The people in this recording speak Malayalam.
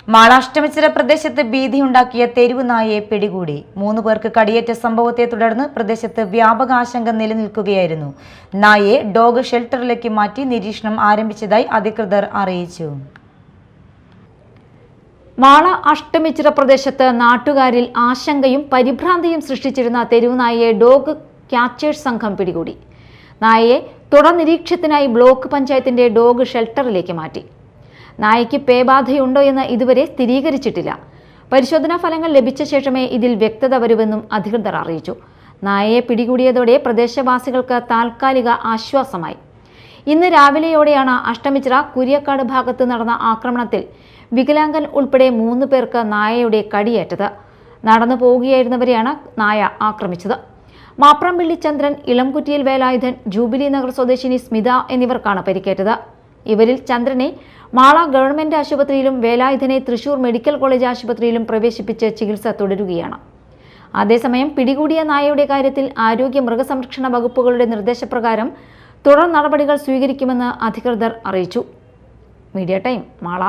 മാളാഷ്ടമിച്ചിറ പ്രദേശത്ത് ഭീതിയുണ്ടാക്കിയ തെരുവ് നായയെ പിടികൂടി. 3 പേർക്ക് കടിയേറ്റ സംഭവത്തെ തുടർന്ന് പ്രദേശത്ത് വ്യാപക ആശങ്ക നിലനിൽക്കുകയായിരുന്നു. നായയെ ഡോഗ് ഷെൽട്ടറിലേക്ക് മാറ്റി നിരീക്ഷണം ആരംഭിച്ചതായി അധികൃതർ അറിയിച്ചു. മാള അഷ്ടമിച്ചിറ പ്രദേശത്ത് നാട്ടുകാരിൽ ആശങ്കയും പരിഭ്രാന്തിയും സൃഷ്ടിച്ചിരുന്ന തെരുവ് നായയെ ഡോഗ് ക്യാച്ചേഴ്സ് സംഘം പിടികൂടി. നായയെ തുടർ നിരീക്ഷണത്തിനായി ബ്ലോക്ക് പഞ്ചായത്തിന്റെ ഡോഗ് ഷെൽട്ടറിലേക്ക് മാറ്റി. നായയ്ക്ക് പേബാധയുണ്ടോ എന്ന് ഇതുവരെ സ്ഥിരീകരിച്ചിട്ടില്ല. പരിശോധനാ ഫലങ്ങൾ ലഭിച്ച ശേഷമേ ഇതിൽ വ്യക്തത വരുമെന്നും അധികൃതർ അറിയിച്ചു. നായയെ പിടികൂടിയതോടെ പ്രദേശവാസികൾക്ക് താൽക്കാലിക ആശ്വാസമായി. ഇന്ന് രാവിലെയോടെയാണ് അഷ്ടമിച്ചിറ കുര്യക്കാട് ഭാഗത്ത് നടന്ന ആക്രമണത്തിൽ വികലാംഗൻ ഉൾപ്പെടെ 3 പേർക്ക് നായയുടെ കടിയേറ്റത്. നടന്നു പോവുകയായിരുന്നവരെയാണ് നായ ആക്രമിച്ചത്. മാപ്രാംപിള്ളി ചന്ദ്രൻ, ഇളംകുറ്റിയിൽ വേലായുധൻ, ജൂബിലി നഗർ സ്വദേശിനി സ്മിത എന്നിവർക്കാണ് പരിക്കേറ്റത്. ഇവരിൽ ചന്ദ്രനെ മാള ഗവൺമെന്റ് ആശുപത്രിയിലും വേലായുധനെ തൃശൂർ മെഡിക്കൽ കോളേജ് ആശുപത്രിയിലും പ്രവേശിപ്പിച്ച് ചികിത്സ തുടരുകയാണ്. അതേസമയം പിടികൂടിയ നായയുടെ കാര്യത്തിൽ ആരോഗ്യ മൃഗസംരക്ഷണ വകുപ്പുകളുടെ നിർദ്ദേശപ്രകാരം തുടർ നടപടികൾ സ്വീകരിക്കുമെന്ന് അധികൃതർ അറിയിച്ചു. Media time, Mala.